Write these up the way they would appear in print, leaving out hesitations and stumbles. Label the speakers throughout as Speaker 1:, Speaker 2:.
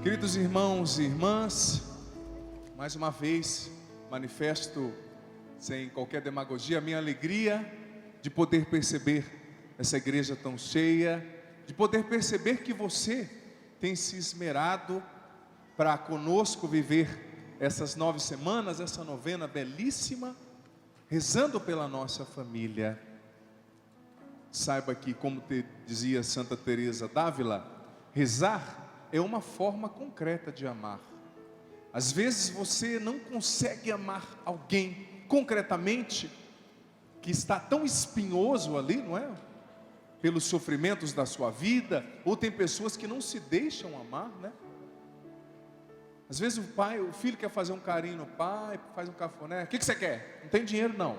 Speaker 1: Queridos irmãos e irmãs, mais uma vez manifesto sem qualquer demagogia a minha alegria de poder perceber essa igreja tão cheia, de poder perceber que você tem se esmerado para conosco viver essas 9 semanas, essa novena belíssima, rezando pela nossa família. Saiba que, como dizia Santa Teresa d'Ávila, rezar é uma forma concreta de amar. Às vezes você não consegue amar alguém concretamente, que está tão espinhoso ali, não é? Pelos sofrimentos da sua vida, ou tem pessoas que não se deixam amar, né? Às vezes o filho quer fazer um carinho no pai, faz um cafuné. O que você quer? Não tem dinheiro não.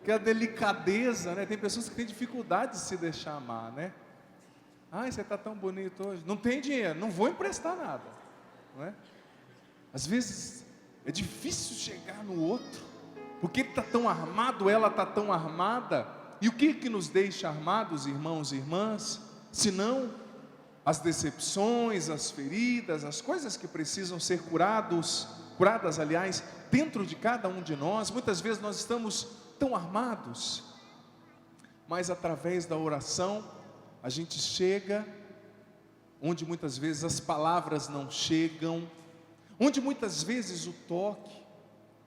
Speaker 1: Que a delicadeza, né? Tem pessoas que têm dificuldade de se deixar amar, né? Ai, você está tão bonito hoje. Não tem dinheiro, não vou emprestar nada, não é? Às vezes é difícil chegar no outro, porque ele está tão armado, ela está tão armada. E o que nos deixa armados, irmãos e irmãs? Senão as decepções, as feridas, as coisas que precisam ser curadas, aliás, dentro de cada um de nós. Muitas vezes nós estamos tão armados, mas através da oração a gente chega onde muitas vezes as palavras não chegam, onde muitas vezes o toque,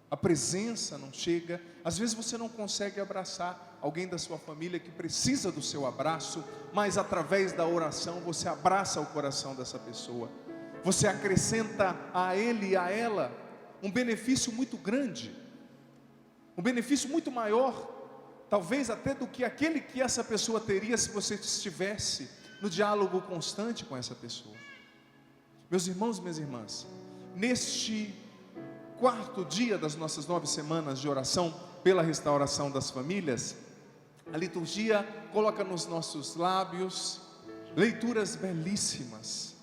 Speaker 1: a presença não chega. Às vezes você não consegue abraçar alguém da sua família que precisa do seu abraço, mas através da oração você abraça o coração dessa pessoa. Você acrescenta a ele e a ela um benefício muito grande, um benefício muito maior, talvez até do que aquele que essa pessoa teria se você estivesse no diálogo constante com essa pessoa. Meus irmãos e minhas irmãs, neste 4º dia das nossas 9 semanas de oração pela restauração das famílias, a liturgia coloca nos nossos lábios leituras belíssimas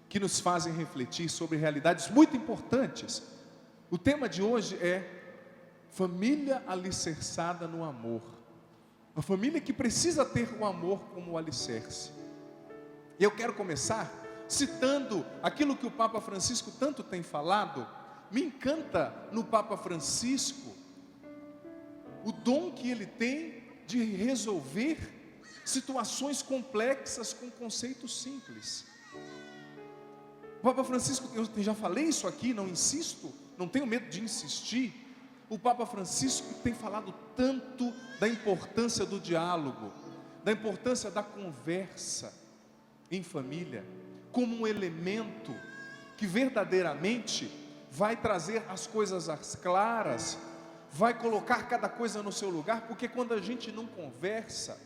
Speaker 1: que nos fazem refletir sobre realidades muito importantes. O tema de hoje é família alicerçada no amor. Uma família que precisa ter o amor como alicerce. E eu quero começar citando aquilo que o Papa Francisco tanto tem falado. Me encanta no Papa Francisco o dom que ele tem de resolver situações complexas com conceitos simples. O Papa Francisco, eu já falei isso aqui, não insisto, não tenho medo de insistir. O Papa Francisco tem falado tanto da importância do diálogo, da importância da conversa em família, como um elemento que verdadeiramente vai trazer as coisas às claras, vai colocar cada coisa no seu lugar. Porque quando a gente não conversa,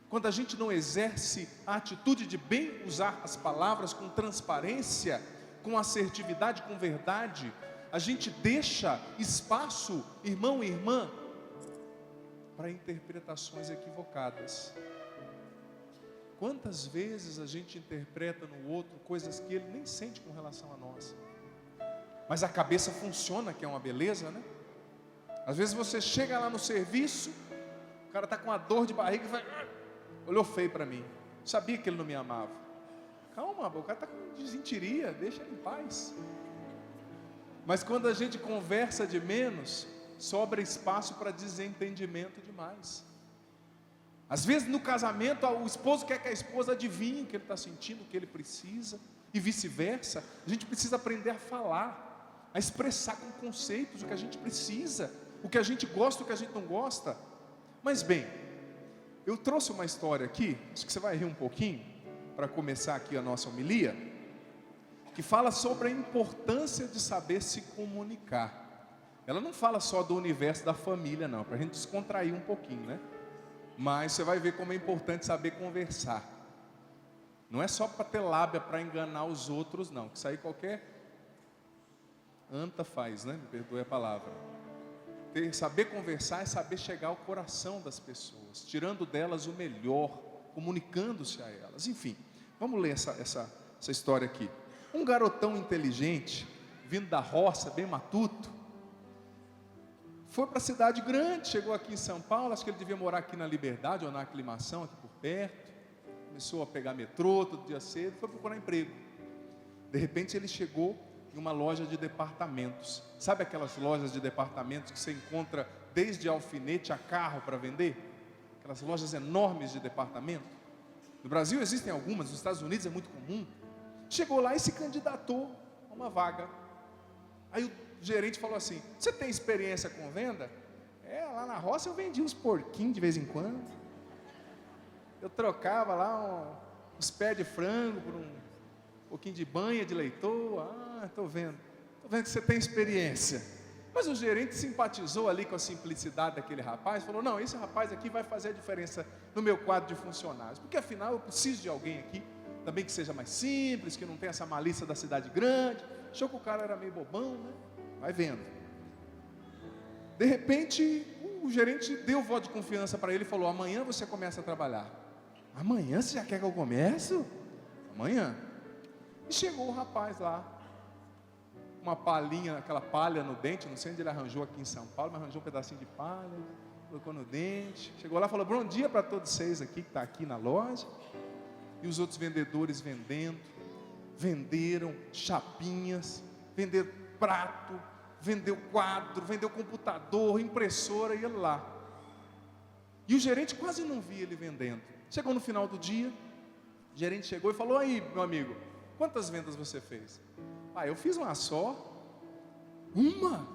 Speaker 1: quando a gente não exerce a atitude de bem usar as palavras com transparência, com assertividade, com verdade, a gente deixa espaço, irmão e irmã, para interpretações equivocadas. Quantas vezes a gente interpreta no outro coisas que ele nem sente com relação a nós, mas a cabeça funciona, que é uma beleza, né? Às vezes você chega lá no serviço, o cara está com uma dor de barriga e vai, olhou feio para mim, sabia que ele não me amava. Calma, o cara está com desinteria, deixa ele em paz. Mas quando a gente conversa de menos, sobra espaço para desentendimento demais. Às vezes no casamento, o esposo quer que a esposa adivinhe o que ele está sentindo, o que ele precisa, e vice-versa. A gente precisa aprender a falar, a expressar com conceitos o que a gente precisa, o que a gente gosta, o que a gente não gosta. Mas bem, eu trouxe uma história aqui, acho que você vai rir um pouquinho, para começar aqui a nossa homilia, que fala sobre a importância de saber se comunicar. Ela não fala só do universo da família não, para a gente descontrair um pouquinho, né? Mas você vai ver como é importante saber conversar. Não é só para ter lábia para enganar os outros não, que isso aí qualquer anta faz, né? Me perdoe a palavra. Saber conversar é saber chegar ao coração das pessoas, tirando delas o melhor, comunicando-se a elas. Enfim, vamos ler essa história aqui. Um garotão inteligente, vindo da roça, bem matuto, foi para a cidade grande, chegou aqui em São Paulo, acho que ele devia morar aqui na Liberdade, ou na Aclimação, aqui por perto. Começou a pegar metrô todo dia cedo, foi procurar emprego. De repente ele chegou em uma loja de departamentos. Sabe aquelas lojas de departamentos que você encontra desde alfinete a carro para vender? Aquelas lojas enormes de departamento. No Brasil existem algumas, nos Estados Unidos é muito comum. Chegou lá e se candidatou a uma vaga. Aí o gerente falou assim: você tem experiência com venda? Lá na roça eu vendia uns porquinhos de vez em quando. Eu trocava lá uns pés de frango por um pouquinho de banha de leitoa. Estou vendo que você tem experiência. Mas o gerente simpatizou ali com a simplicidade daquele rapaz. Falou: não, esse rapaz aqui vai fazer a diferença no meu quadro de funcionários. Porque afinal eu preciso de alguém aqui também que seja mais simples, que não tenha essa malícia da cidade grande. Achou que o cara era meio bobão, né? Vai vendo. De repente, o gerente deu voto de confiança para ele e falou: amanhã você começa a trabalhar. Amanhã você já quer que eu comece? Amanhã. E chegou o rapaz lá, uma palhinha, aquela palha no dente, não sei onde ele arranjou aqui em São Paulo, mas arranjou um pedacinho de palha, colocou no dente, chegou lá e falou: bom dia para todos vocês aqui, que está aqui na loja. E os outros vendedores venderam chapinhas, venderam prato, vendeu quadro, vendeu computador, impressora, e ele lá. E o gerente quase não via ele vendendo. Chegou no final do dia, o gerente chegou e falou: aí, meu amigo, quantas vendas você fez? Eu fiz uma só. Uma?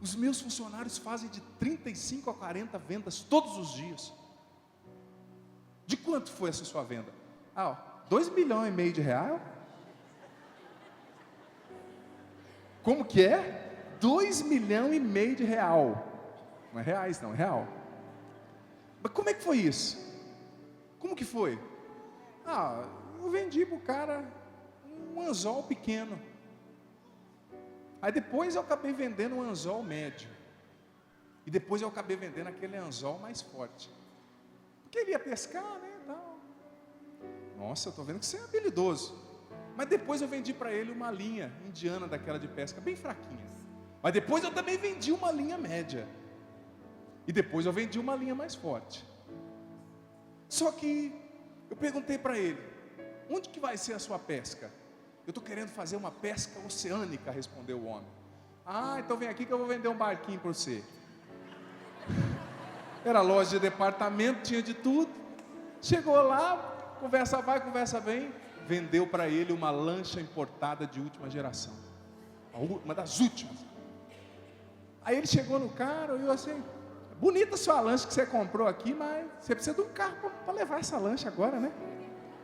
Speaker 1: Os meus funcionários fazem de 35 a 40 vendas todos os dias. De quanto foi essa sua venda? 2,5 milhões de reais. Como que é? 2,5 milhões de real. Não é reais não, é real. Mas como é que foi isso? Como que foi? Eu vendi para o cara um anzol pequeno. Aí depois eu acabei vendendo um anzol médio. E depois eu acabei vendendo aquele anzol mais forte. Porque ele ia pescar, né, e tal. Nossa, eu estou vendo que você é habilidoso. Mas depois eu vendi para ele uma linha indiana daquela de pesca, bem fraquinha. Mas depois eu também vendi uma linha média. E depois eu vendi uma linha mais forte. Só que eu perguntei para ele: onde que vai ser a sua pesca? Eu estou querendo fazer uma pesca oceânica, respondeu o homem. Então vem aqui que eu vou vender um barquinho para você. Era loja de departamento, tinha de tudo. Chegou lá, conversa vai, conversa vem. Vendeu para ele uma lancha importada de última geração. Uma das últimas. Aí ele chegou no cara e eu assim: bonita sua lancha que você comprou aqui, mas você precisa de um carro para levar essa lancha agora, né?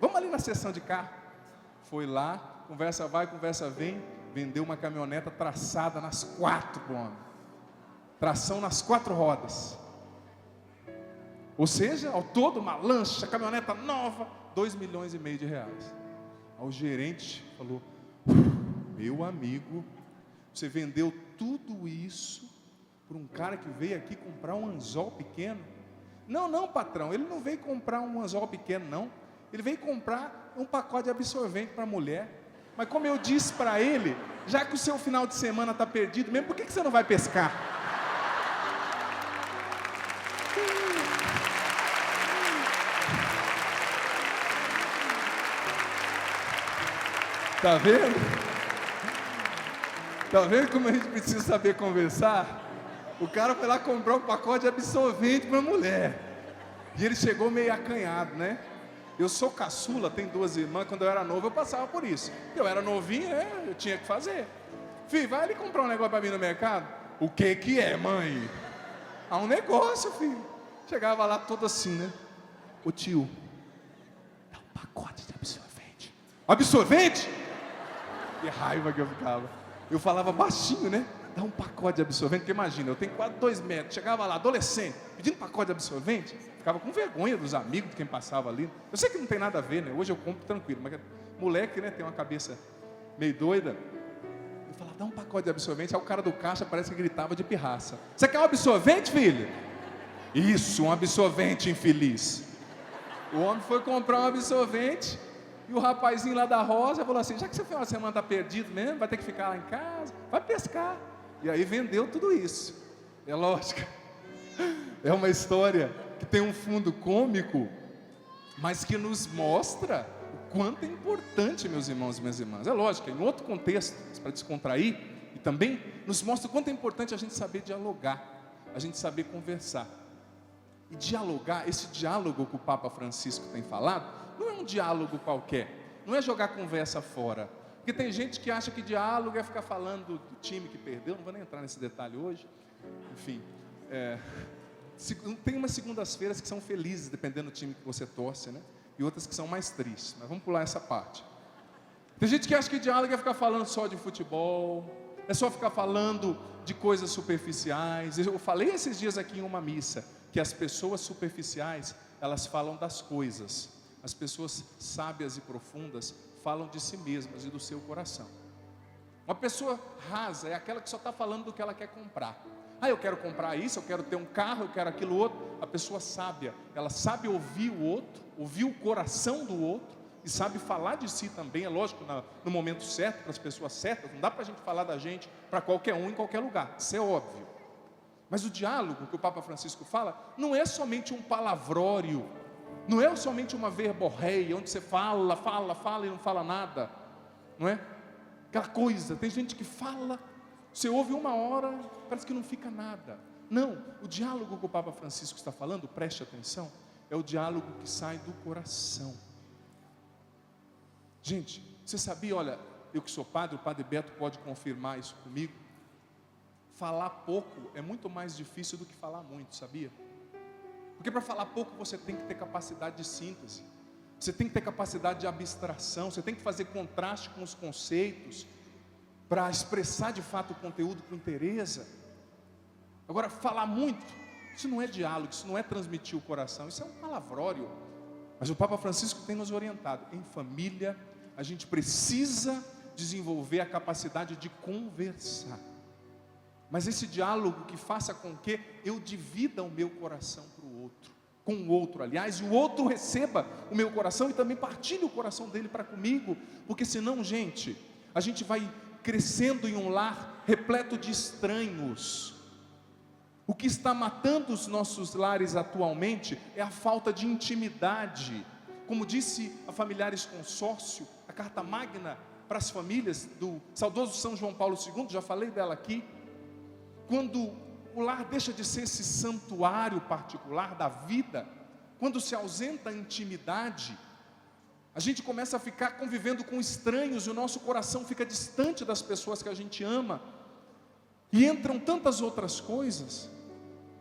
Speaker 1: Vamos ali na seção de carro. Foi lá, conversa vai, conversa vem. Vendeu uma caminhoneta traçada nas 4 para o homem. Tração nas 4 rodas. Ou seja, ao todo uma lancha, caminhoneta nova, 2,5 milhões de reais. Aí o gerente falou: meu amigo, você vendeu tudo isso por um cara que veio aqui comprar um anzol pequeno? Não, patrão, ele não veio comprar um anzol pequeno, não. Ele veio comprar um pacote de absorvente para a mulher. Mas como eu disse para ele, já que o seu final de semana está perdido mesmo, por que você não vai pescar? Está vendo? Está vendo como a gente precisa saber conversar? O cara foi lá comprar um pacote de absorvente para a mulher. E ele chegou meio acanhado, né? Eu sou caçula, tenho 2 irmãs. Quando eu era novo eu passava por isso. Eu era novinho, né? Eu tinha que fazer. Filho, vai ali comprar um negócio para mim no mercado. O que é, mãe? Um negócio, filho. Chegava lá todo assim, né? Ô tio, dá um pacote de absorvente. Absorvente? Que raiva que eu ficava. Eu falava baixinho, né? Dá um pacote de absorvente, porque imagina, eu tenho quase 2 metros. Chegava lá, adolescente, pedindo pacote de absorvente. Ficava com vergonha dos amigos, de quem passava ali. Eu sei que não tem nada a ver, né? Hoje eu compro tranquilo, mas moleque, né? Tem uma cabeça meio doida. Eu falava: dá um pacote de absorvente. Aí o cara do caixa parece que gritava de pirraça: você quer um absorvente, filho? Isso, um absorvente, infeliz. O homem foi comprar um absorvente. E o rapazinho lá da roça falou assim: já que você foi uma semana está perdido mesmo, vai ter que ficar lá em casa, vai pescar. E aí vendeu tudo isso. É lógico, é uma história que tem um fundo cômico, mas que nos mostra o quanto é importante, meus irmãos e minhas irmãs. É lógico, em outro contexto, para descontrair, e também nos mostra o quanto é importante a gente saber dialogar, a gente saber conversar. E dialogar, esse diálogo que o Papa Francisco tem falado, não é um diálogo qualquer, não é jogar conversa fora. Porque tem gente que acha que diálogo é ficar falando do time que perdeu, não vou nem entrar nesse detalhe hoje. Enfim, tem umas segundas-feiras que são felizes, dependendo do time que você torce, né? E outras que são mais tristes, mas vamos pular essa parte. Tem gente que acha que diálogo é ficar falando só de futebol, é só ficar falando de coisas superficiais. Eu falei esses dias aqui em uma missa, que as pessoas superficiais, elas falam das coisas. As pessoas sábias e profundas falam de si mesmas e do seu coração. Uma pessoa rasa é aquela que só está falando do que ela quer comprar. Eu quero comprar isso, eu quero ter um carro, eu quero aquilo outro. A pessoa sábia, ela sabe ouvir o outro, ouvir o coração do outro, e sabe falar de si também, é lógico, no momento certo, para as pessoas certas. Não dá para a gente falar da gente para qualquer um, em qualquer lugar, isso é óbvio. Mas o diálogo que o Papa Francisco fala, não é somente um palavrório, não é somente uma verborreia, onde você fala e não fala nada, não é? Aquela coisa, tem gente que fala, você ouve uma hora, parece que não fica nada. Não, o diálogo que o Papa Francisco está falando, preste atenção, é o diálogo que sai do coração. Gente, você sabia, olha, eu que sou padre, o Padre Beto pode confirmar isso comigo. Falar pouco é muito mais difícil do que falar muito, sabia? Porque para falar pouco você tem que ter capacidade de síntese, você tem que ter capacidade de abstração, você tem que fazer contraste com os conceitos, para expressar de fato o conteúdo com interesse. Agora, falar muito, isso não é diálogo, isso não é transmitir o coração, isso é um palavrório. Mas o Papa Francisco tem nos orientado, em família, a gente precisa desenvolver a capacidade de conversar. Mas esse diálogo que faça com que eu divida o meu coração para o outro, com o outro, aliás, e o outro receba o meu coração e também partilhe o coração dele para comigo, porque senão, gente, a gente vai crescendo em um lar repleto de estranhos. O que está matando os nossos lares atualmente é a falta de intimidade. Como disse a Familiares Consórcio, a carta magna para as famílias do saudoso São João Paulo II, já falei dela aqui. Quando o lar deixa de ser esse santuário particular da vida, quando se ausenta a intimidade, a gente começa a ficar convivendo com estranhos e o nosso coração fica distante das pessoas que a gente ama. E entram tantas outras coisas.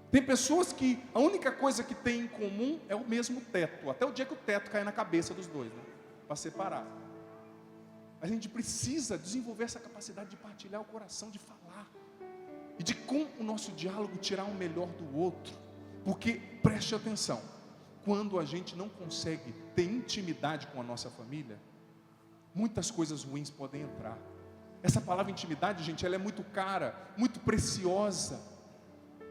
Speaker 1: Tem pessoas que a única coisa que tem em comum é o mesmo teto, até o dia que o teto cai na cabeça dos dois, né? Para separar. A gente precisa desenvolver essa capacidade de partilhar o coração, de falar. E de com o nosso diálogo tirar o melhor do outro. Porque, preste atenção, quando a gente não consegue ter intimidade com a nossa família, muitas coisas ruins podem entrar. Essa palavra intimidade, gente, ela é muito cara, muito preciosa.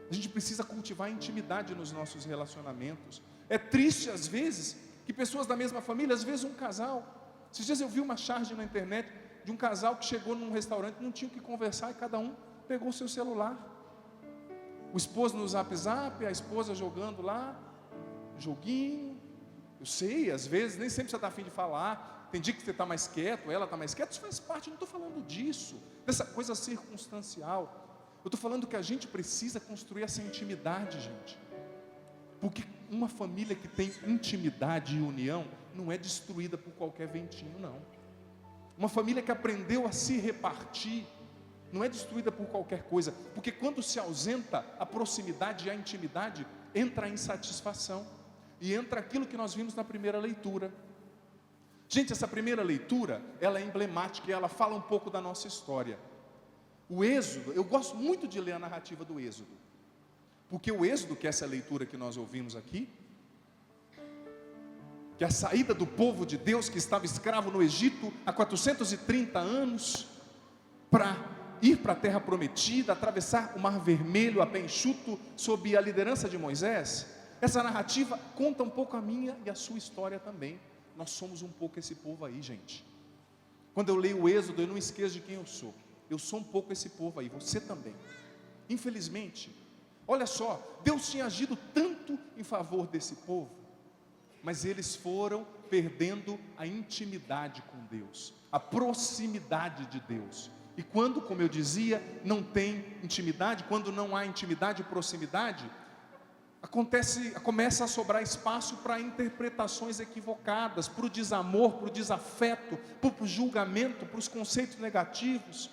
Speaker 1: A gente precisa cultivar a intimidade nos nossos relacionamentos. É triste às vezes, que pessoas da mesma família, às vezes um casal, esses dias eu vi uma charge na internet, de um casal que chegou num restaurante, não tinha o que conversar, e cada um pegou o seu celular, o esposo no zap, a esposa jogando lá, joguinho. Eu sei, às vezes, nem sempre você está afim de falar, tem dia que você está mais quieto, ela está mais quieta, isso faz parte, eu não estou falando disso, dessa coisa circunstancial, eu estou falando que a gente precisa construir essa intimidade, gente, porque uma família que tem intimidade e união, não é destruída por qualquer ventinho, não. Uma família que aprendeu a se repartir, não é destruída por qualquer coisa, porque quando se ausenta a proximidade e a intimidade, entra a insatisfação, e entra aquilo que nós vimos na primeira leitura. Gente, essa primeira leitura, ela é emblemática, e ela fala um pouco da nossa história. O Êxodo, eu gosto muito de ler a narrativa do Êxodo, porque o Êxodo, que é essa leitura que nós ouvimos aqui, que é a saída do povo de Deus, que estava escravo no Egito há 430 anos, para ir para a terra prometida, atravessar o mar vermelho a pé enxuto, sob a liderança de Moisés. Essa narrativa conta um pouco a minha e a sua história também. Nós somos um pouco esse povo aí, gente. Quando eu leio o Êxodo, eu não esqueço de quem eu sou. Eu sou um pouco esse povo aí, você também. Infelizmente, olha só, Deus tinha agido tanto em favor desse povo, mas eles foram perdendo a intimidade com Deus, a proximidade de Deus. E quando, como eu dizia, não tem intimidade, quando não há intimidade e proximidade, começa a sobrar espaço para interpretações equivocadas, para o desamor, para o desafeto, para o julgamento, para os conceitos negativos.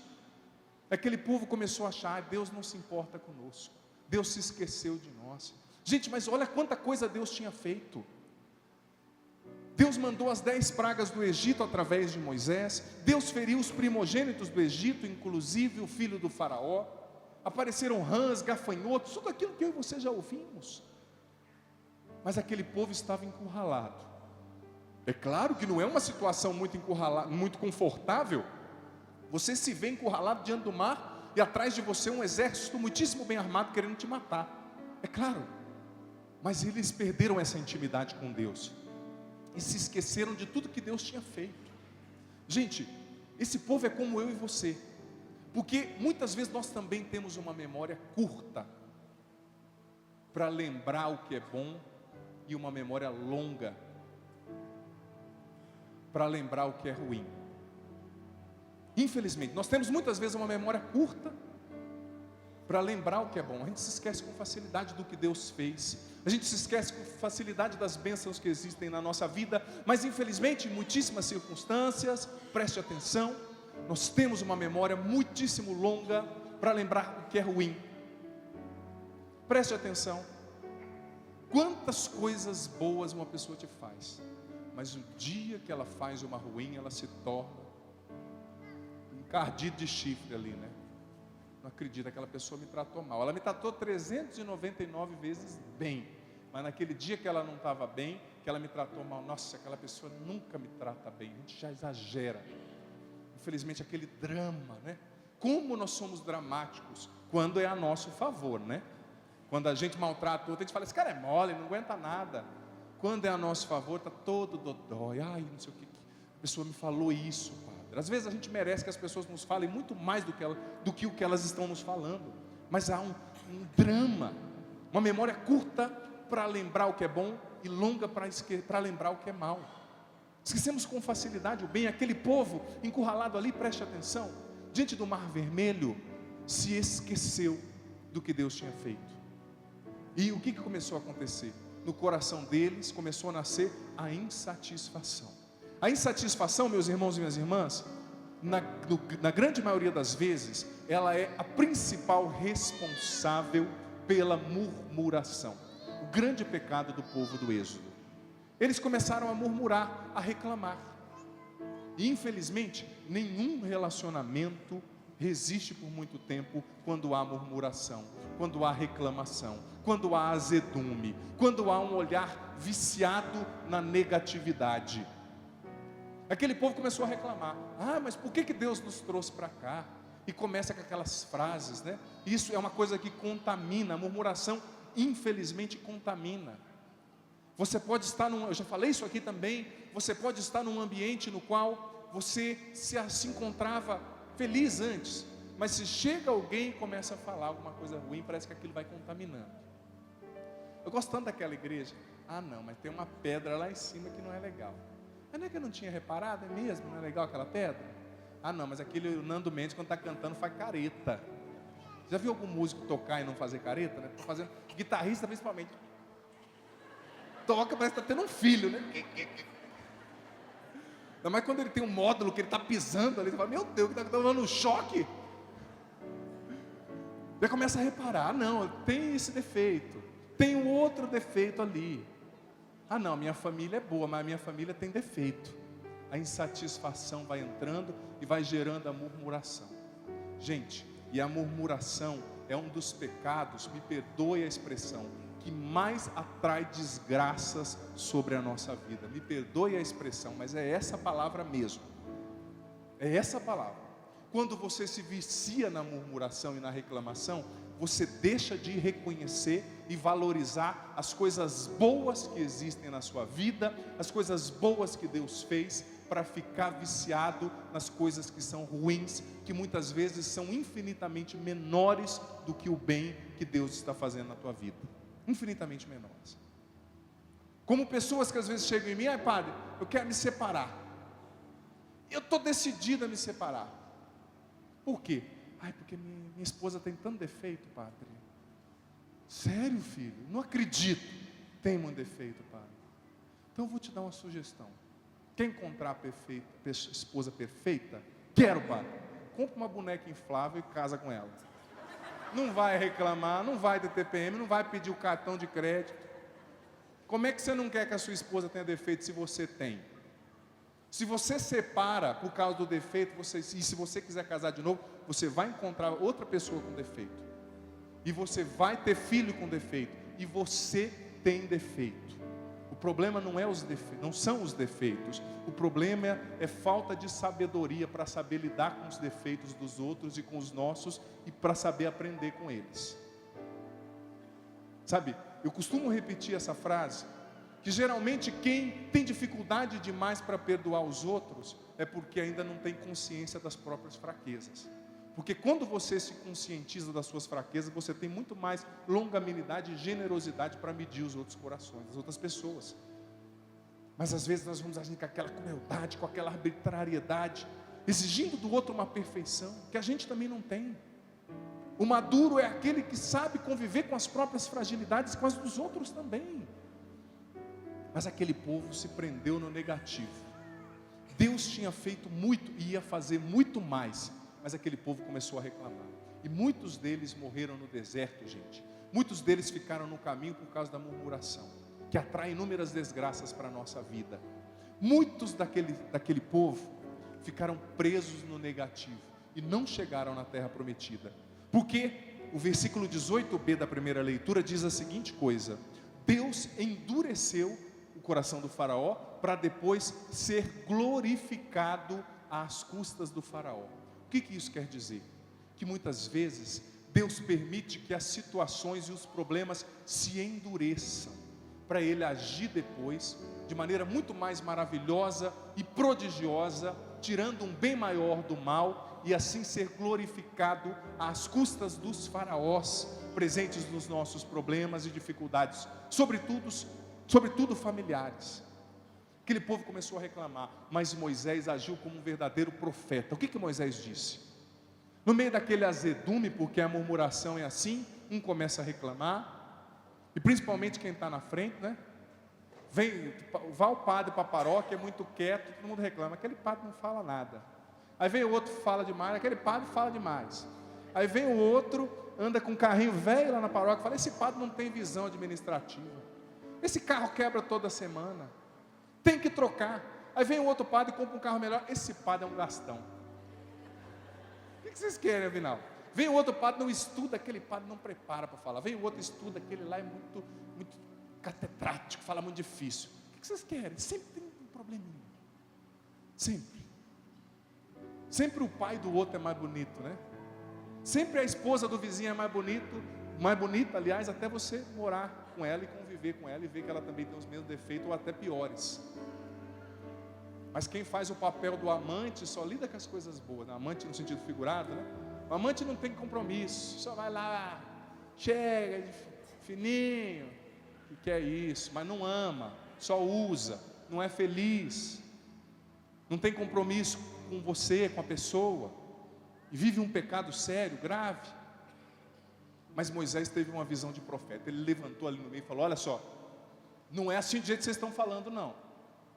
Speaker 1: Aquele povo começou a achar: Deus não se importa conosco, Deus se esqueceu de nós. Gente, mas olha quanta coisa Deus tinha feito. Deus mandou as 10 pragas do Egito através de Moisés. Deus feriu os primogênitos do Egito, inclusive o filho do faraó. Apareceram rãs, gafanhotos, tudo aquilo que eu e você já ouvimos. Mas aquele povo estava encurralado. É claro que não é uma situação muito confortável. Você se vê encurralado diante do mar e atrás de você um exército muitíssimo bem armado querendo te matar. É claro. Mas eles perderam essa intimidade com Deus e se esqueceram de tudo que Deus tinha feito. Gente, esse povo é como eu e você, porque muitas vezes nós também temos uma memória curta para lembrar o que é bom e uma memória longa para lembrar o que é ruim. Infelizmente, nós temos muitas vezes uma memória curta para lembrar o que é bom. A gente se esquece com facilidade do que Deus fez. A gente se esquece com facilidade das bênçãos que existem na nossa vida. Mas infelizmente, em muitíssimas circunstâncias, preste atenção, nós temos uma memória muitíssimo longa para lembrar o que é ruim. Preste atenção. Quantas coisas boas uma pessoa te faz, mas o dia que ela faz uma ruim, ela se torna um cardido de chifre ali, né? Não acredito, aquela pessoa me tratou mal. Ela me tratou 399 vezes bem, mas naquele dia que ela não estava bem, que ela me tratou mal, nossa, aquela pessoa nunca me trata bem. A gente já exagera. Infelizmente, aquele drama, né? Como nós somos dramáticos quando é a nosso favor, né? Quando a gente maltrata o outro, a gente fala: esse cara é mole, não aguenta nada. Quando é a nosso favor, está todo dodói. Ai, não sei o que. A pessoa me falou isso, padre. Às vezes a gente merece que as pessoas nos falem muito mais do que o que elas estão nos falando. Mas há um drama, uma memória curta para lembrar o que é bom e longa para lembrar o que é mal. Esquecemos com facilidade o bem. Aquele povo encurralado ali, preste atenção, diante do Mar Vermelho, se esqueceu do que Deus tinha feito. E o que começou a acontecer? No coração deles começou a nascer a insatisfação. A insatisfação, meus irmãos e minhas irmãs, na grande maioria das vezes, ela é a principal responsável pela murmuração. O grande pecado do povo do Êxodo. Eles começaram a murmurar, a reclamar. E infelizmente, nenhum relacionamento resiste por muito tempo quando há murmuração, quando há reclamação, quando há azedume, quando há um olhar viciado na negatividade. Aquele povo começou a reclamar: ah, mas por que Deus nos trouxe para cá? E começa com aquelas frases, né? Isso é uma coisa que contamina. A murmuração, infelizmente, contamina. Você pode estar eu já falei isso aqui também, você pode estar num ambiente no qual você se encontrava feliz antes, mas se chega alguém e começa a falar alguma coisa ruim, parece que aquilo vai contaminando. Eu gosto tanto daquela igreja. Ah não, mas tem uma pedra lá em cima que não é legal. Mas não é que eu não tinha reparado, é mesmo? Não é legal aquela pedra? Ah não, mas aquele Nando Mendes, quando está cantando, faz careta. Já viu algum músico tocar e não fazer careta, né? Tô fazendo, guitarrista principalmente, toca, parece que está tendo um filho, né? Ainda mais quando ele tem um módulo que ele está pisando ali, você fala: meu Deus, que está dando um choque. Já começa a reparar: ah não, tem esse defeito, tem um outro defeito ali. Ah não, minha família é boa, mas a minha família tem defeito. A insatisfação vai entrando e vai gerando a murmuração. Gente, e a murmuração é um dos pecados, me perdoe a expressão, que mais atrai desgraças sobre a nossa vida. Me perdoe a expressão, mas é essa palavra mesmo. É essa palavra. Quando você se vicia na murmuração e na reclamação, você deixa de reconhecer e valorizar as coisas boas que existem na sua vida, as coisas boas que Deus fez, para ficar viciado nas coisas que são ruins, que muitas vezes são infinitamente menores do que o bem que Deus está fazendo na tua vida. Infinitamente menores. Como pessoas que às vezes chegam em mim: ai padre, eu quero me separar. Eu estou decidido a me separar. Por quê? Ai, porque minha esposa tem tanto defeito, padre. Sério, filho? Não acredito. Tem um defeito, padre. Então eu vou te dar uma sugestão. Quer encontrar a esposa perfeita? Quero, padre. Compra uma boneca inflável e casa com ela. Não vai reclamar, não vai ter TPM, não vai pedir o cartão de crédito. Como é que você não quer que a sua esposa tenha defeito se você tem? Se você separa por causa do defeito, e se você quiser casar de novo, você vai encontrar outra pessoa com defeito. E você vai ter filho com defeito. E você tem defeito. O problema não são os defeitos. O problema é falta de sabedoria para saber lidar com os defeitos dos outros e com os nossos, e para saber aprender com eles. Sabe, eu costumo repetir essa frase, que geralmente quem tem dificuldade demais para perdoar os outros é porque ainda não tem consciência das próprias fraquezas. Porque quando você se conscientiza das suas fraquezas, você tem muito mais longanimidade e generosidade para medir os outros corações, as outras pessoas. Mas às vezes nós vamos agir com aquela crueldade, com aquela arbitrariedade, exigindo do outro uma perfeição que a gente também não tem. O maduro é aquele que sabe conviver com as próprias fragilidades e com as dos outros também. Mas aquele povo se prendeu no negativo. Deus tinha feito muito e ia fazer muito mais, mas aquele povo começou a reclamar. E muitos deles morreram no deserto, gente. Muitos deles ficaram no caminho por causa da murmuração, que atrai inúmeras desgraças para a nossa vida. Muitos daquele povo ficaram presos no negativo e não chegaram na terra prometida. Porque o versículo 18b da primeira leitura diz a seguinte coisa: Deus endureceu o coração do faraó para depois ser glorificado às custas do faraó. O que isso quer dizer? Que muitas vezes Deus permite que as situações e os problemas se endureçam, para Ele agir depois, de maneira muito mais maravilhosa e prodigiosa, tirando um bem maior do mal, e assim ser glorificado às custas dos faraós, presentes nos nossos problemas e dificuldades, sobretudo familiares. Aquele povo começou a reclamar, mas Moisés agiu como um verdadeiro profeta. O que Moisés disse? No meio daquele azedume, porque a murmuração é assim, um começa a reclamar, e principalmente quem está na frente, né? Vai o padre para a paróquia, é muito quieto, todo mundo reclama, aquele padre não fala nada. Aí vem o outro, fala demais, aquele padre fala demais. Aí vem o outro, anda com um carrinho velho lá na paróquia, fala: esse padre não tem visão administrativa, esse carro quebra toda semana, tem que trocar. Aí vem o outro padre e compra um carro melhor, esse padre é um gastão. O que vocês querem, afinal? Vem o outro padre, não estuda, aquele padre não prepara para falar. Vem o outro, estuda, aquele lá é muito catedrático, fala muito difícil. O que vocês querem? Sempre tem um probleminha. Sempre o pai do outro é mais bonito, né? Sempre a esposa do vizinho é mais bonita, aliás, até você morar com ela e conviver com ela e ver que ela também tem os mesmos defeitos ou até piores. Mas quem faz o papel do amante só lida com as coisas boas, né? Amante no sentido figurado, né? O amante não tem compromisso, só vai lá, chega, fininho, o que é isso? Mas não ama, só usa, não é feliz, não tem compromisso com você, com a pessoa, e vive um pecado sério, grave. Mas Moisés teve uma visão de profeta. Ele levantou ali no meio e falou: olha só, não é assim do jeito que vocês estão falando, não.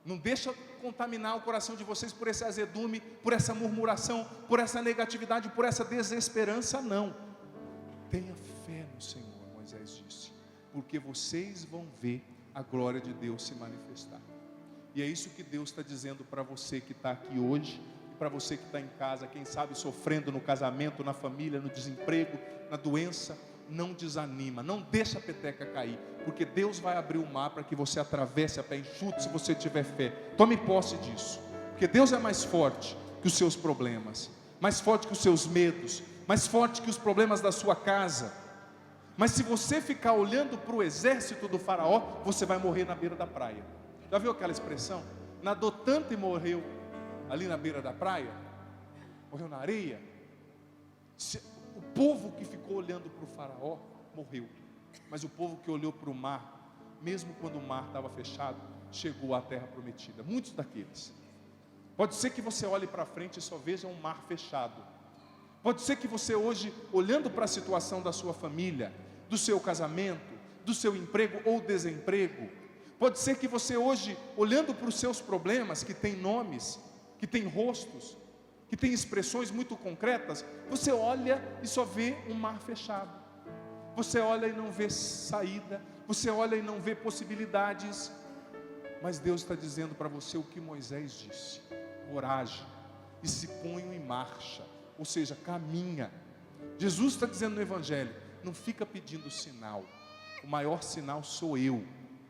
Speaker 1: Não deixa contaminar o coração de vocês por esse azedume, por essa murmuração, por essa negatividade, por essa desesperança, não. Tenha fé no Senhor, Moisés disse, porque vocês vão ver a glória de Deus se manifestar. E é isso que Deus está dizendo para você que está aqui hoje, e para você que está em casa, quem sabe sofrendo no casamento, na família, no desemprego, na doença. Não desanima, não deixa a peteca cair, porque Deus vai abrir o mar para que você atravesse a pé enxuto, se você tiver fé. Tome posse disso, porque Deus é mais forte que os seus problemas, mais forte que os seus medos, mais forte que os problemas da sua casa. Mas se você ficar olhando para o exército do faraó, você vai morrer na beira da praia. Já viu aquela expressão? Nadou tanto e morreu ali na beira da praia, morreu na areia. O povo que ficou olhando para o faraó morreu, mas o povo que olhou para o mar, mesmo quando o mar estava fechado, chegou à terra prometida. Muitos daqueles. Pode ser que você olhe para frente e só veja um mar fechado. Pode ser que você hoje, olhando para a situação da sua família, do seu casamento, do seu emprego ou desemprego, pode ser que você hoje, olhando para os seus problemas, que tem nomes, que tem rostos, que tem expressões muito concretas, você olha e só vê um mar fechado. Você olha e não vê saída, você olha e não vê possibilidades. Mas Deus está dizendo para você o que Moisés disse: coragem e se ponham em marcha, ou seja, caminha. Jesus está dizendo no Evangelho: não fica pedindo sinal, o maior sinal sou eu,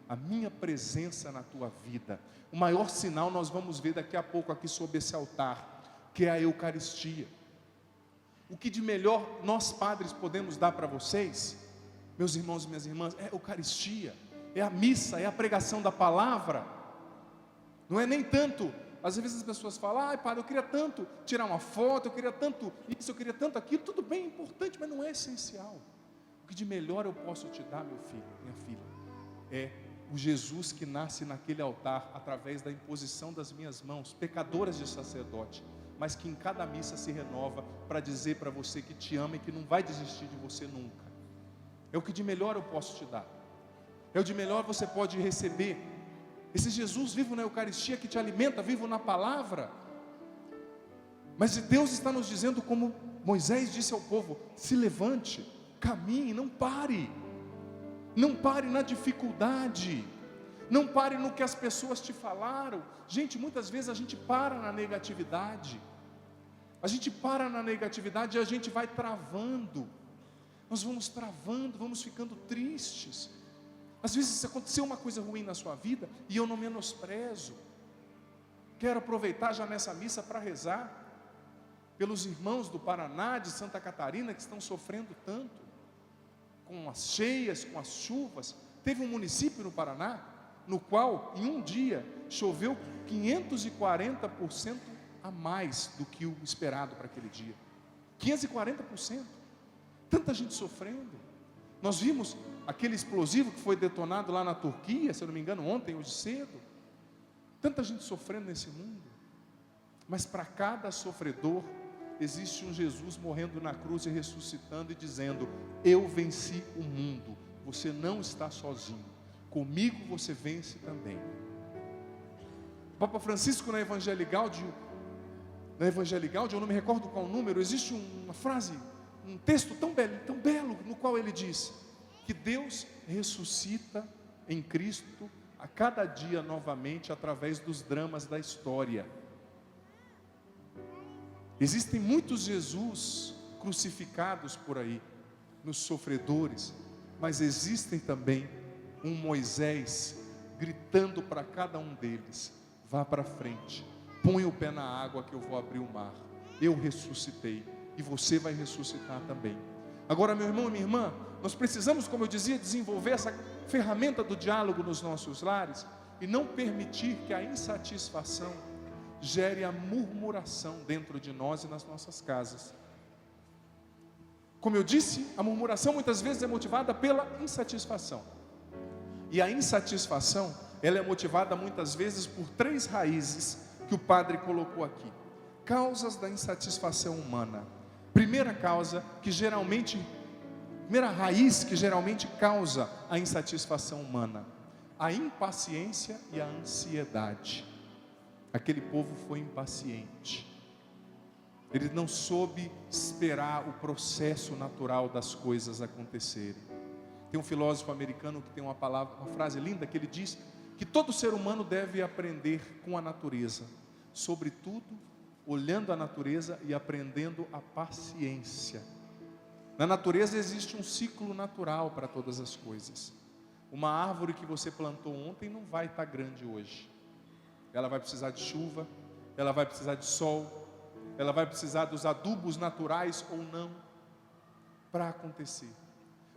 Speaker 1: a minha presença na tua vida. O maior sinal nós vamos ver daqui a pouco aqui sob esse altar, que é a Eucaristia. O que de melhor nós padres podemos dar para vocês, meus irmãos e minhas irmãs, é a Eucaristia, é a missa, é a pregação da palavra. Não é nem tanto, às vezes as pessoas falam: ai padre, eu queria tanto tirar uma foto, eu queria tanto isso, eu queria tanto aquilo. Tudo bem, é importante, mas não é essencial. O que de melhor eu posso te dar, meu filho, minha filha, é o Jesus que nasce naquele altar, através da imposição das minhas mãos, pecadoras de sacerdote, mas que em cada missa se renova para dizer para você que te ama e que não vai desistir de você nunca. É o que de melhor eu posso te dar, é o de melhor você pode receber. Esse Jesus vivo na Eucaristia, que te alimenta, vivo na palavra. Mas Deus está nos dizendo, como Moisés disse ao povo: se levante, caminhe, não pare. Não pare na dificuldade, não pare no que as pessoas te falaram. Gente, muitas vezes a gente para na negatividade, e a gente vai travando. Nós vamos travando, vamos ficando tristes. Às vezes aconteceu uma coisa ruim na sua vida, e eu não menosprezo. Quero aproveitar já nessa missa para rezar pelos irmãos do Paraná, de Santa Catarina, que estão sofrendo tanto com as cheias, com as chuvas. Teve um município no Paraná, no qual em um dia choveu 540% a mais do que o esperado para aquele dia. 540%. Tanta gente sofrendo. Nós vimos aquele explosivo que foi detonado lá na Turquia, se eu não me engano, ontem, hoje cedo. Tanta gente sofrendo nesse mundo. Mas para cada sofredor existe um Jesus morrendo na cruz e ressuscitando e dizendo: eu venci o mundo, você não está sozinho, comigo você vence também. O Papa Francisco, na Evangelii Gaudium, eu não me recordo qual número, existe uma frase, um texto tão belo, no qual ele diz que Deus ressuscita em Cristo a cada dia novamente, através dos dramas da história. Existem muitos Jesus crucificados por aí, nos sofredores, mas existem também um Moisés gritando para cada um deles: vá para frente, põe o pé na água que eu vou abrir o mar. Eu ressuscitei e você vai ressuscitar também. Agora, meu irmão e minha irmã, nós precisamos, como eu dizia, desenvolver essa ferramenta do diálogo nos nossos lares e não permitir que a insatisfação gere a murmuração dentro de nós e nas nossas casas. Como eu disse, a murmuração muitas vezes é motivada pela insatisfação. E a insatisfação, ela é motivada muitas vezes por 3 raízes que o padre colocou aqui. Causas da insatisfação humana. Primeira raiz que geralmente causa a insatisfação humana: a impaciência e a ansiedade. Aquele povo foi impaciente. Ele não soube esperar o processo natural das coisas acontecerem. Tem um filósofo americano que tem uma frase linda, que ele diz que todo ser humano deve aprender com a natureza, sobretudo olhando a natureza e aprendendo a paciência. Na natureza existe um ciclo natural para todas as coisas. Uma árvore que você plantou ontem não vai estar grande hoje. Ela vai precisar de chuva, ela vai precisar de sol, ela vai precisar dos adubos naturais ou não, para acontecer.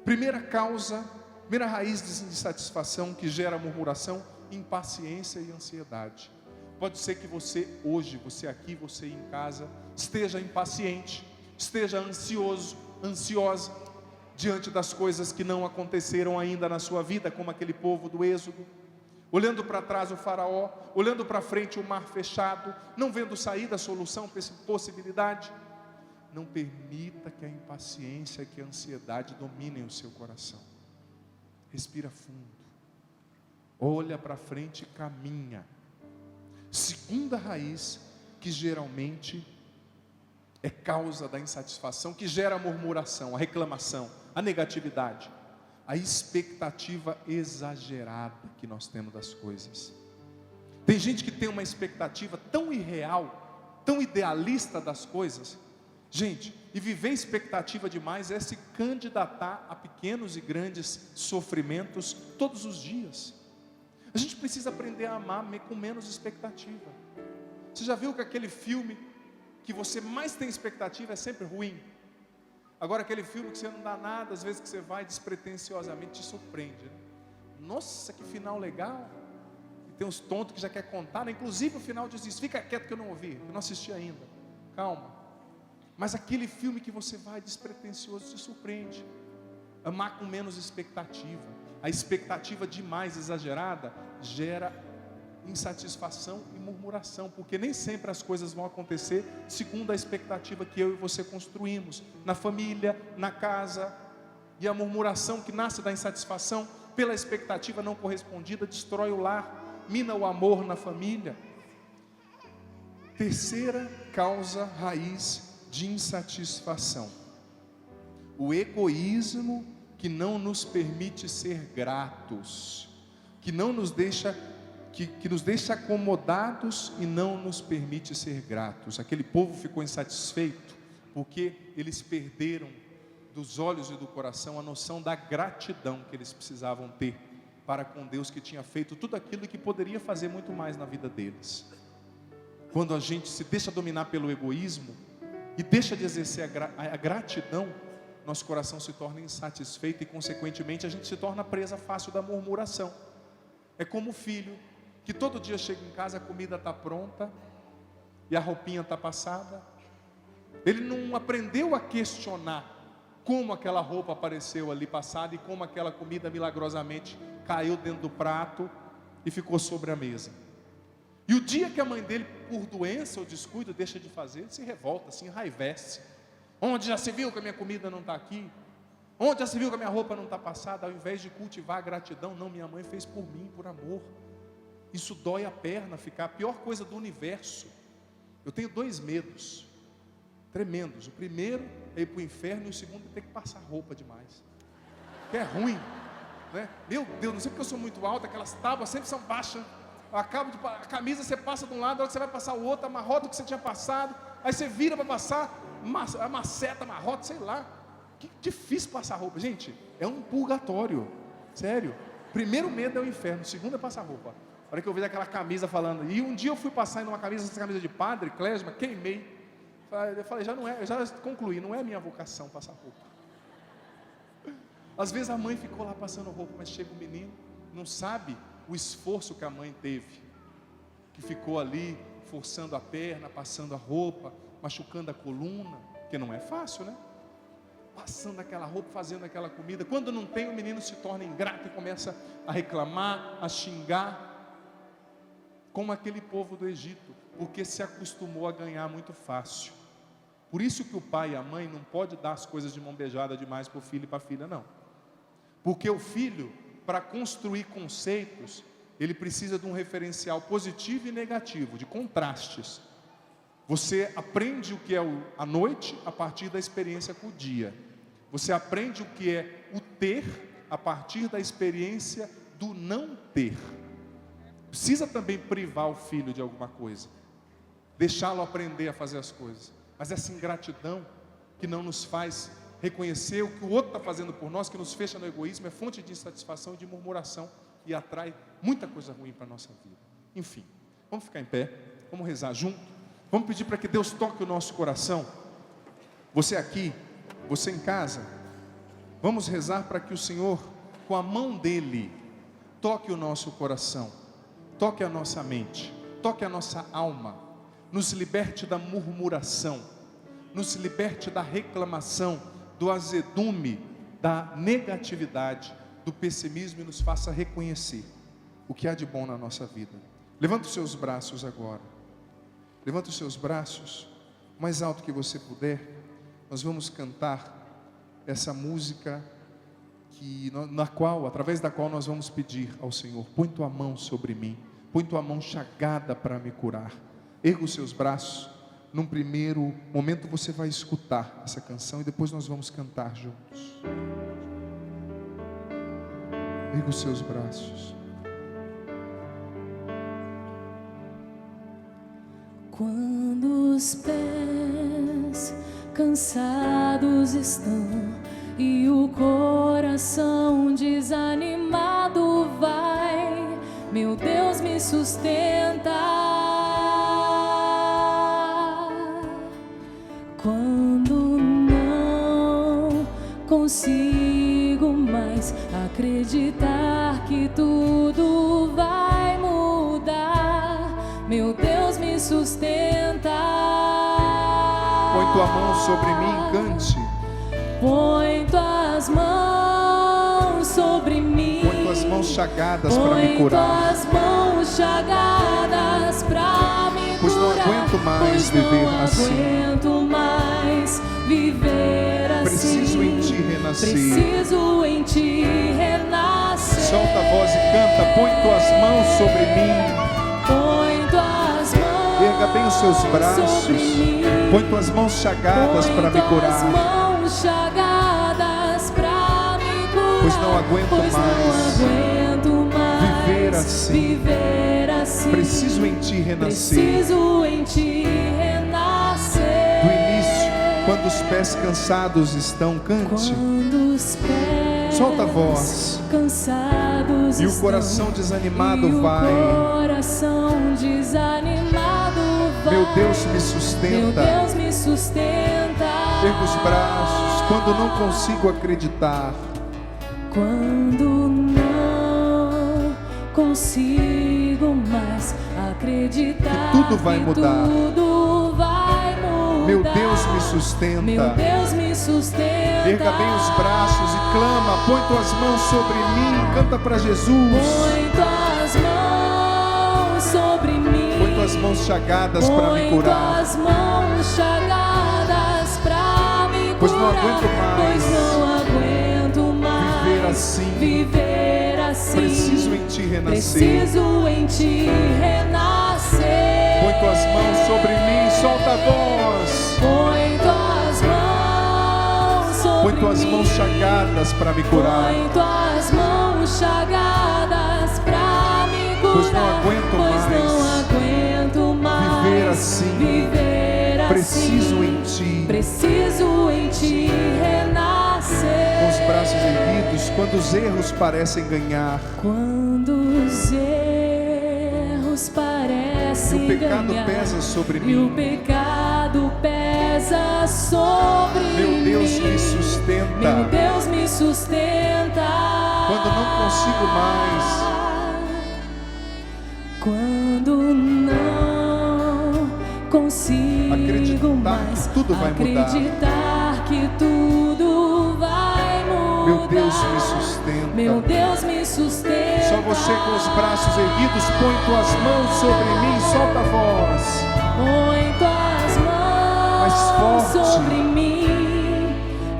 Speaker 1: Primeira raiz de insatisfação que gera murmuração: impaciência e ansiedade. Pode ser que você hoje, você aqui, você em casa, esteja impaciente, esteja ansioso, ansiosa, diante das coisas que não aconteceram ainda na sua vida, como aquele povo do Êxodo, olhando para trás o faraó, olhando para frente o mar fechado, não vendo saída, solução, possibilidade. Não permita que a impaciência, que a ansiedade dominem o seu coração. Respira fundo, olha para frente e caminha. Segunda raiz, que geralmente é causa da insatisfação, que gera a murmuração, a reclamação, a negatividade, a expectativa exagerada que nós temos das coisas. Tem gente que tem uma expectativa tão irreal, tão idealista das coisas. Gente, e viver expectativa demais é se candidatar a pequenos e grandes sofrimentos todos os dias. A gente precisa aprender a amar com menos expectativa. Você já viu que aquele filme que você mais tem expectativa é sempre ruim? Agora aquele filme que você não dá nada, às vezes que você vai despretensiosamente, te surpreende, né? Nossa, que final legal. E tem uns tontos que já quer contar, né? Inclusive o final diz isso: fica quieto que eu não ouvi, eu não assisti ainda, calma. Mas aquele filme que você vai despretensioso te surpreende. Amar com menos expectativa. A expectativa demais exagerada gera insatisfação e murmuração, porque nem sempre as coisas vão acontecer segundo a expectativa que eu e você construímos, na família, na casa. E a murmuração que nasce da insatisfação pela expectativa não correspondida destrói o lar, mina o amor na família. Terceira causa raiz de insatisfação: o egoísmo que não nos permite ser gratos, que não nos deixa, que nos deixa acomodados e não nos permite ser gratos. Aquele povo ficou insatisfeito porque eles perderam dos olhos e do coração a noção da gratidão que eles precisavam ter para com Deus, que tinha feito tudo aquilo e que poderia fazer muito mais na vida deles. Quando a gente se deixa dominar pelo egoísmo e deixa de exercer a gratidão, nosso coração se torna insatisfeito e consequentemente a gente se torna presa fácil da murmuração. É como o filho que todo dia chega em casa, a comida está pronta e a roupinha está passada. Ele não aprendeu a questionar como aquela roupa apareceu ali passada e como aquela comida milagrosamente caiu dentro do prato e ficou sobre a mesa. E o dia que a mãe dele, por doença ou descuido, deixa de fazer, ele se revolta, se enraivece. Onde já se viu que a minha comida não está aqui? Onde já se viu que a minha roupa não está passada? Ao invés de cultivar a gratidão, não, minha mãe fez por mim, por amor. Isso dói a perna, ficar a pior coisa do universo. Eu tenho 2 medos tremendos. O primeiro é ir para o inferno e o segundo é ter que passar roupa demais. Que é ruim, né? Meu Deus, não sei porque eu sou muito alto, aquelas tábuas sempre são baixas. A camisa você passa de um lado, a hora que você vai passar o outro, amarrota o que você tinha passado, aí você vira para passar, a maceta, amarrota, sei lá. Que difícil passar roupa, gente. É um purgatório, sério. Primeiro medo é o inferno, segundo é passar roupa. A hora que eu vejo aquela camisa falando, e um dia eu fui passar em uma camisa, essa camisa de padre, klezma, queimei. Eu falei, já não é, eu já concluí, não é a minha vocação passar roupa. Às vezes a mãe ficou lá passando roupa, mas chega o menino, não sabe o esforço que a mãe teve, que ficou ali forçando a perna, passando a roupa, machucando a coluna, que não é fácil, né? Passando aquela roupa, fazendo aquela comida. Quando não tem, o menino se torna ingrato e começa a reclamar, a xingar, como aquele povo do Egito, porque se acostumou a ganhar muito fácil. Por isso que o pai e a mãe não pode dar as coisas de mão beijada demais para o filho e para a filha, não. Porque o filho, para construir conceitos, ele precisa de um referencial positivo e negativo, de contrastes. Você aprende o que é a noite a partir da experiência com o dia. Você aprende o que é o ter a partir da experiência do não ter. Precisa também privar o filho de alguma coisa, deixá-lo aprender a fazer as coisas. Mas essa ingratidão que não nos faz reconhecer o que o outro está fazendo por nós, que nos fecha no egoísmo, é fonte de insatisfação e de murmuração e atrai muita coisa ruim para a nossa vida. Enfim, vamos ficar em pé, vamos rezar junto, vamos pedir para que Deus toque o nosso coração. Você aqui, você em casa, vamos rezar para que o Senhor, com a mão dele, toque o nosso coração, toque a nossa mente, toque a nossa alma, nos liberte da murmuração, nos liberte da reclamação, do azedume, da negatividade, do pessimismo e nos faça reconhecer o que há de bom na nossa vida. Levanta os seus braços agora. Levanta os seus braços, o mais alto que você puder. Nós vamos cantar essa música através da qual nós vamos pedir ao Senhor: põe tua mão sobre mim, põe tua mão chagada para me curar. Erga os seus braços. Num primeiro momento você vai escutar essa canção e depois nós vamos cantar juntos. Erga os seus braços.
Speaker 2: Quando os pés cansados estão e o coração desanimado vai, meu Deus me sustenta. Quando não consigo mais acreditar que tudo vai mudar, meu Deus me sustenta.
Speaker 1: Põe tua mão sobre mim, cante.
Speaker 2: Põe tuas mãos sobre mim.
Speaker 1: Põe tuas mãos chagadas para me curar.
Speaker 2: Põe tuas mãos chagadas para me curar.
Speaker 1: Pois não aguento mais viver assim.
Speaker 2: Não aguento mais viver assim.
Speaker 1: Preciso em ti renascer.
Speaker 2: Preciso em ti renascer.
Speaker 1: Solta a voz e canta. Põe tuas mãos sobre mim.
Speaker 2: Põe tuas mãos.
Speaker 1: Erga bem os seus braços. Põe tuas mãos chagadas para me curar.
Speaker 2: Põe tuas mãos chagadas para me curar.
Speaker 1: Pois não aguento
Speaker 2: Pois
Speaker 1: mais
Speaker 2: não aguento mais
Speaker 1: viver assim.
Speaker 2: Viver assim.
Speaker 1: Preciso em ti renascer.
Speaker 2: Preciso em ti renascer.
Speaker 1: Do início, quando os pés cansados estão, cante.
Speaker 2: Quando os pés
Speaker 1: solta a voz.
Speaker 2: Cansados
Speaker 1: e o coração desanimado
Speaker 2: e o
Speaker 1: vai.
Speaker 2: Coração desanimado vai.
Speaker 1: Meu Deus me sustenta.
Speaker 2: Meu Deus me sustenta.
Speaker 1: Erga os braços quando não consigo acreditar.
Speaker 2: Quando não consigo mais acreditar
Speaker 1: que tudo vai mudar.
Speaker 2: Tudo vai mudar.
Speaker 1: Meu Deus me sustenta.
Speaker 2: Meu Deus me sustenta.
Speaker 1: Erga bem os braços e clama. Põe tuas mãos sobre mim. Canta para Jesus.
Speaker 2: Põe tuas mãos sobre mim.
Speaker 1: Põe tuas mãos chagadas para me curar.
Speaker 2: Põe tuas mãos chagadas para me curar.
Speaker 1: Pois não aguento mais.
Speaker 2: Pois não aguento mais
Speaker 1: viver assim.
Speaker 2: Viver assim.
Speaker 1: Preciso em ti renascer.
Speaker 2: Preciso em ti renascer.
Speaker 1: Põe tuas mãos sobre mim. Solta a voz.
Speaker 2: Põe tuas mãos sobre
Speaker 1: Põe tuas mãos chagadas para me curar.
Speaker 2: Põe tuas mãos chagadas para me curar.
Speaker 1: Pois não aguento
Speaker 2: Pois
Speaker 1: mais.
Speaker 2: não aguento mais
Speaker 1: viver assim.
Speaker 2: Viver assim.
Speaker 1: Preciso em ti.
Speaker 2: Preciso em ti renascer.
Speaker 1: Com os braços erguidos, quando os erros parecem ganhar.
Speaker 2: Quando os erros parecem
Speaker 1: e o pecado
Speaker 2: ganhar,
Speaker 1: pesa sobre
Speaker 2: e
Speaker 1: mim.
Speaker 2: o pecado pesa sobre
Speaker 1: Meu Deus
Speaker 2: mim.
Speaker 1: me sustenta.
Speaker 2: Meu Deus me sustenta.
Speaker 1: Quando não consigo mais.
Speaker 2: Quando não consigo
Speaker 1: acreditar
Speaker 2: mais
Speaker 1: que tudo vai mudar.
Speaker 2: acreditar que tudo vai mudar.
Speaker 1: Meu Deus me sustenta.
Speaker 2: Meu Deus me sustenta.
Speaker 1: Só você com os braços erguidos, põe tuas mãos sobre mim, solta a voz.
Speaker 2: Põe tuas mãos
Speaker 1: mais forte.
Speaker 2: sobre mim.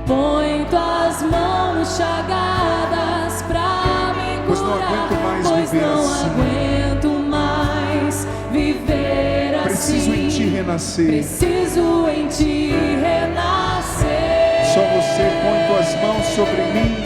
Speaker 2: Põe tuas mãos chagadas pra me curar.
Speaker 1: Pois não aguento mais
Speaker 2: Pois
Speaker 1: viver
Speaker 2: não
Speaker 1: assim.
Speaker 2: aguento mais viver assim.
Speaker 1: Preciso em ti renascer.
Speaker 2: Preciso em ti renascer.
Speaker 1: Só você põe tuas mãos sobre mim.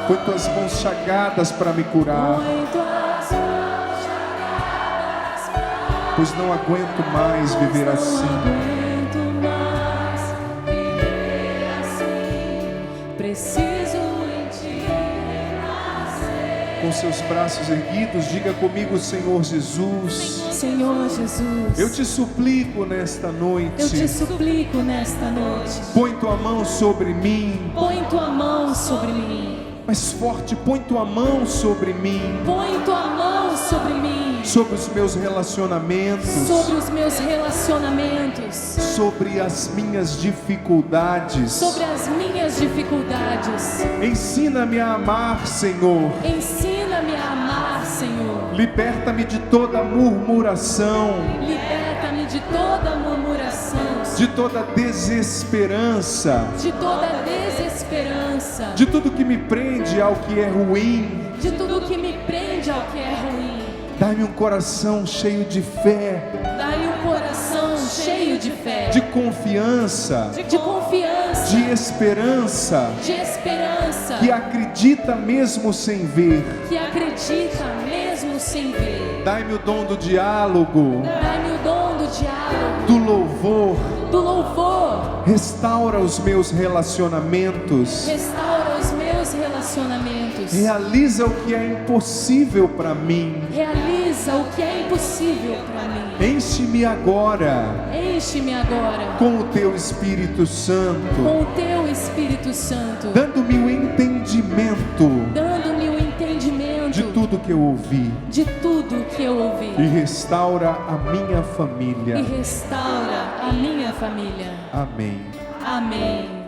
Speaker 1: Põe tuas mãos chagadas para me curar.
Speaker 2: Põe tuas mãos chagadas pra
Speaker 1: Pois não aguento mais viver assim.
Speaker 2: Não aguento mais viver assim. Preciso em ti renascer.
Speaker 1: Com seus braços erguidos, diga comigo, Senhor Jesus.
Speaker 2: Senhor Jesus,
Speaker 1: Eu te suplico nesta noite.
Speaker 2: eu te suplico nesta noite.
Speaker 1: Põe tua mão sobre mim.
Speaker 2: Põe tua mão sobre mim.
Speaker 1: Mais forte, põe tua mão sobre mim.
Speaker 2: Põe tua mão mãos sobre mim,
Speaker 1: sobre os meus relacionamentos,
Speaker 2: sobre os meus relacionamentos,
Speaker 1: sobre as minhas dificuldades.
Speaker 2: sobre as minhas dificuldades.
Speaker 1: Ensina-me a amar, Senhor.
Speaker 2: Ensina-me a amar, Senhor.
Speaker 1: Liberta-me de toda murmuração,
Speaker 2: Liberta-me de toda murmuração,
Speaker 1: de toda desesperança,
Speaker 2: de toda desesperança,
Speaker 1: de tudo que me prende ao que é ruim.
Speaker 2: de tudo que me prende ao que é ruim.
Speaker 1: Dá-me um coração cheio de fé,
Speaker 2: Dá-me um coração cheio de fé,
Speaker 1: de confiança,
Speaker 2: de confiança,
Speaker 1: de esperança,
Speaker 2: de esperança,
Speaker 1: que acredita mesmo sem ver.
Speaker 2: que acredita mesmo sem ver.
Speaker 1: Dai-me o dom do diálogo,
Speaker 2: Dá-me o dom do diálogo,
Speaker 1: do louvor.
Speaker 2: do louvor.
Speaker 1: Restaura os meus relacionamentos.
Speaker 2: Restaura os meus relacionamentos.
Speaker 1: Realiza o que é impossível para mim.
Speaker 2: Realiza o que é impossível para mim.
Speaker 1: Enche-me agora
Speaker 2: Enche-me agora
Speaker 1: com o teu Espírito Santo,
Speaker 2: com o teu Espírito Santo,
Speaker 1: dando-me o entendimento
Speaker 2: dando-me o entendimento
Speaker 1: de tudo que eu ouvi,
Speaker 2: de tudo que eu ouvi,
Speaker 1: e restaura a minha
Speaker 2: e
Speaker 1: família.
Speaker 2: restaura a minha família.
Speaker 1: Amém.
Speaker 2: Amém.